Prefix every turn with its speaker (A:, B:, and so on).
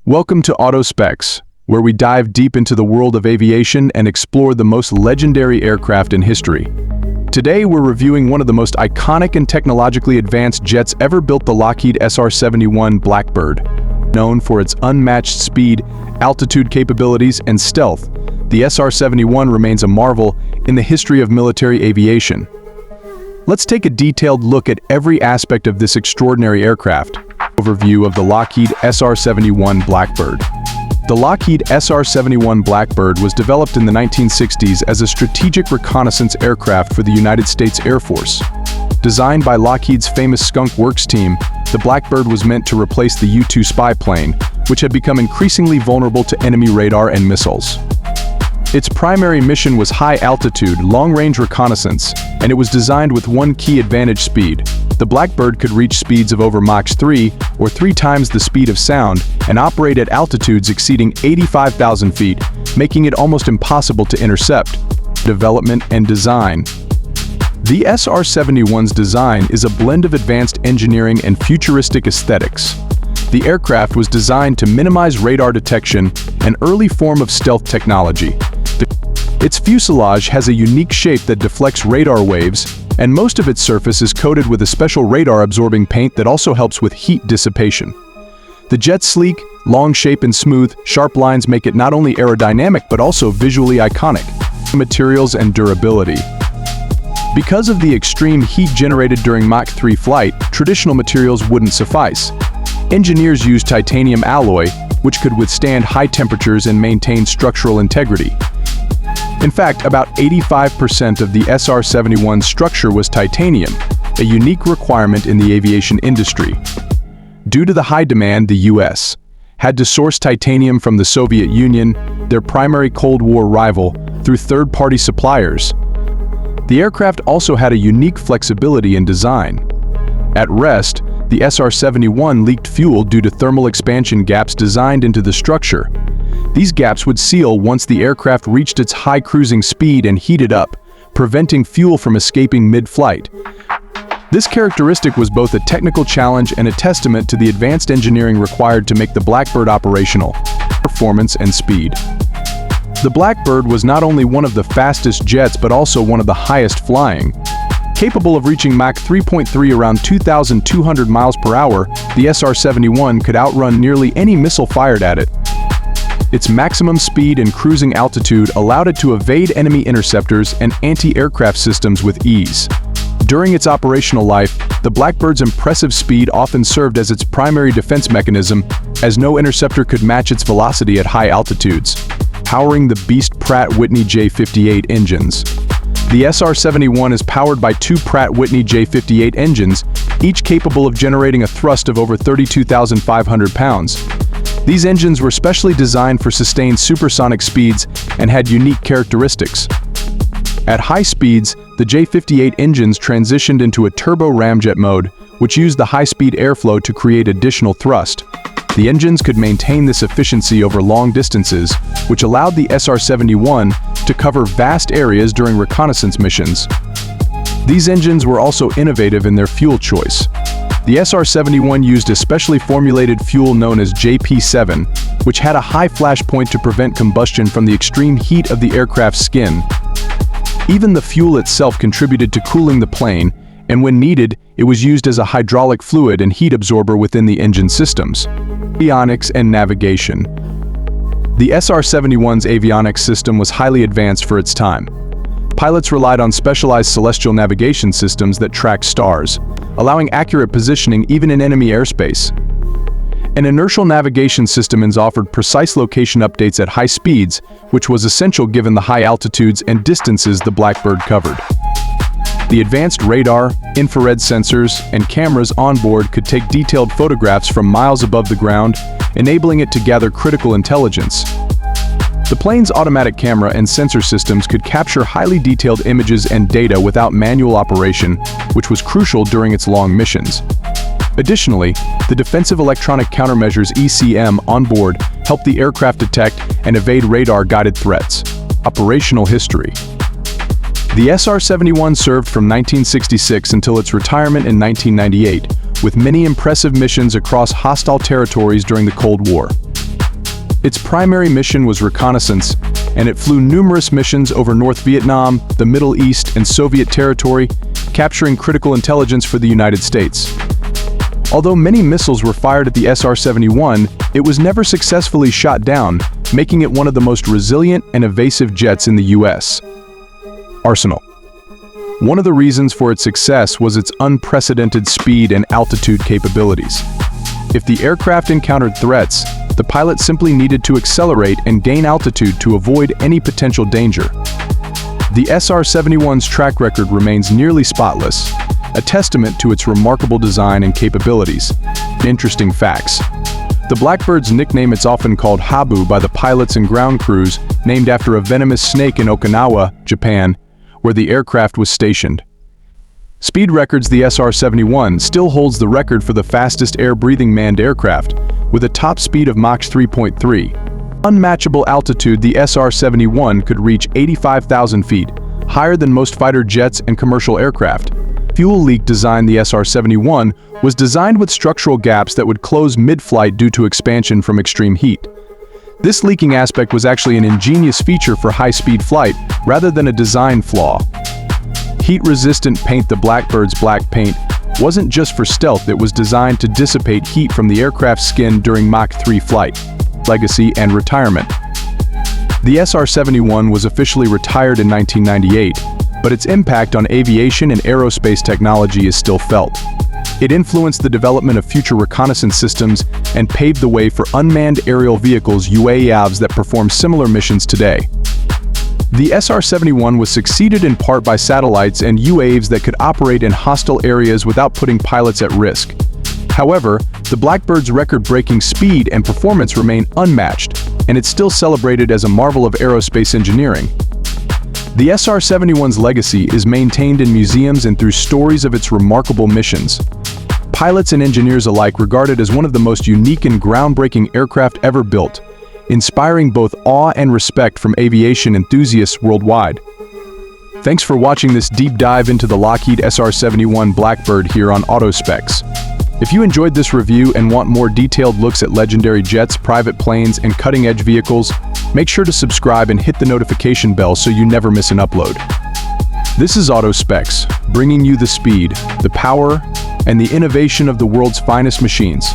A: Welcome to Auto Specs, where we dive deep into the world of aviation and explore the most legendary aircraft in history. Today, we're reviewing one of the most iconic and technologically advanced jets ever built, the Lockheed SR-71 Blackbird. Known for its unmatched speed, altitude capabilities, and stealth, the SR-71 remains a marvel in the history of military aviation. Let's take a detailed look at every aspect of this extraordinary aircraft. Overview of the Lockheed SR-71 Blackbird. The Lockheed SR-71 Blackbird was developed in the 1960s as a strategic reconnaissance aircraft for the United States Air Force. Designed by Lockheed's famous Skunk Works team, the Blackbird was meant to replace the U-2 spy plane, which had become increasingly vulnerable to enemy radar and missiles. Its primary mission was high-altitude, long-range reconnaissance, and it was designed with one key advantage: speed. The Blackbird could reach speeds of over Mach 3, or 3 times the speed of sound, and operate at altitudes exceeding 85,000 feet, making it almost impossible to intercept. Development and design. The SR-71's design is a blend of advanced engineering and futuristic aesthetics. The aircraft was designed to minimize radar detection, an early form of stealth technology. Its fuselage has a unique shape that deflects radar waves, and most of its surface is coated with a special radar-absorbing paint that also helps with heat dissipation. The jet's sleek, long shape and smooth, sharp lines make it not only aerodynamic but also visually iconic. Materials and durability. Because of the extreme heat generated during Mach 3 flight, traditional materials wouldn't suffice. Engineers used titanium alloy, which could withstand high temperatures and maintain structural integrity. In fact, about 85% of the SR-71's structure was titanium, a unique requirement in the aviation industry. Due to the high demand, the U.S. had to source titanium from the Soviet Union, their primary Cold War rival, through third-party suppliers. The aircraft also had a unique flexibility in design. At rest, the SR-71 leaked fuel due to thermal expansion gaps designed into the structure. These gaps would seal once the aircraft reached its high cruising speed and heated up, preventing fuel from escaping mid-flight. This characteristic was both a technical challenge and a testament to the advanced engineering required to make the Blackbird operational. Performance and speed. The Blackbird was not only one of the fastest jets but also one of the highest flying. Capable of reaching Mach 3.3 around 2,200 miles per hour, the SR-71 could outrun nearly any missile fired at it. Its maximum speed and cruising altitude allowed it to evade enemy interceptors and anti-aircraft systems with ease. During its operational life, the Blackbird's impressive speed often served as its primary defense mechanism, as no interceptor could match its velocity at high altitudes. Powering the beast Pratt Whitney J58 engines. The SR-71 is powered by 2 Pratt Whitney J58 engines, each capable of generating a thrust of over 32,500 pounds. These engines were specially designed for sustained supersonic speeds and had unique characteristics. At high speeds, the J58 engines transitioned into a turbo ramjet mode, which used the high-speed airflow to create additional thrust. The engines could maintain this efficiency over long distances, which allowed the SR-71 to cover vast areas during reconnaissance missions. These engines were also innovative in their fuel choice. The SR-71 used a specially formulated fuel known as JP7, which had a high flash point to prevent combustion from the extreme heat of the aircraft's skin. Even the fuel itself contributed to cooling the plane, and when needed, it was used as a hydraulic fluid and heat absorber within the engine systems. Avionics and navigation. The SR-71's avionics system was highly advanced for its time. Pilots relied on specialized celestial navigation systems that tracked stars, allowing accurate positioning even in enemy airspace. An inertial navigation system offered precise location updates at high speeds, which was essential given the high altitudes and distances the Blackbird covered. The advanced radar, infrared sensors, and cameras on board could take detailed photographs from miles above the ground, enabling it to gather critical intelligence. The plane's automatic camera and sensor systems could capture highly detailed images and data without manual operation, which was crucial during its long missions. Additionally, the Defensive Electronic Countermeasures (ECM) on board helped the aircraft detect and evade radar-guided threats. Operational history. The SR-71 served from 1966 until its retirement in 1998, with many impressive missions across hostile territories during the Cold War. Its primary mission was reconnaissance, and it flew numerous missions over North Vietnam, the Middle East, and Soviet territory, capturing critical intelligence for the United States. Although many missiles were fired at the SR-71, it was never successfully shot down, making it one of the most resilient and evasive jets in the U.S. Arsenal. One of the reasons for its success was its unprecedented speed and altitude capabilities. If the aircraft encountered threats, the pilot simply needed to accelerate and gain altitude to avoid any potential danger. The SR-71's track record remains nearly spotless, a testament to its remarkable design and capabilities. Interesting facts. The Blackbird's nickname is often called Habu by the pilots and ground crews, named after a venomous snake in Okinawa, Japan, where the aircraft was stationed. Speed records. The SR-71 still holds the record for the fastest air-breathing manned aircraft, with a top speed of Mach 3.3. Unmatchable altitude. The SR-71 could reach 85,000 feet, higher than most fighter jets and commercial aircraft. Fuel leak design. The SR-71 was designed with structural gaps that would close mid-flight due to expansion from extreme heat. This leaking aspect was actually an ingenious feature for high-speed flight rather than a design flaw. Heat-resistant paint. The Blackbird's black paint wasn't just for stealth, it was designed to dissipate heat from the aircraft's skin during Mach 3 flight, legacy, and retirement. The SR-71 was officially retired in 1998, but its impact on aviation and aerospace technology is still felt. It influenced the development of future reconnaissance systems and paved the way for unmanned aerial vehicles (UAVs) that perform similar missions today. The SR-71 was succeeded in part by satellites and UAVs that could operate in hostile areas without putting pilots at risk. However, the Blackbird's record-breaking speed and performance remain unmatched, and it's still celebrated as a marvel of aerospace engineering. The SR-71's legacy is maintained in museums and through stories of its remarkable missions. Pilots and engineers alike regard it as one of the most unique and groundbreaking aircraft ever built, inspiring both awe and respect from aviation enthusiasts worldwide. Thanks for watching this deep dive into the Lockheed SR-71 Blackbird here on AutoSpecs. If you enjoyed this review and want more detailed looks at legendary jets, private planes, and cutting-edge vehicles, make sure to subscribe and hit the notification bell so you never miss an upload. This is AutoSpecs, bringing you the speed, the power, and the innovation of the world's finest machines.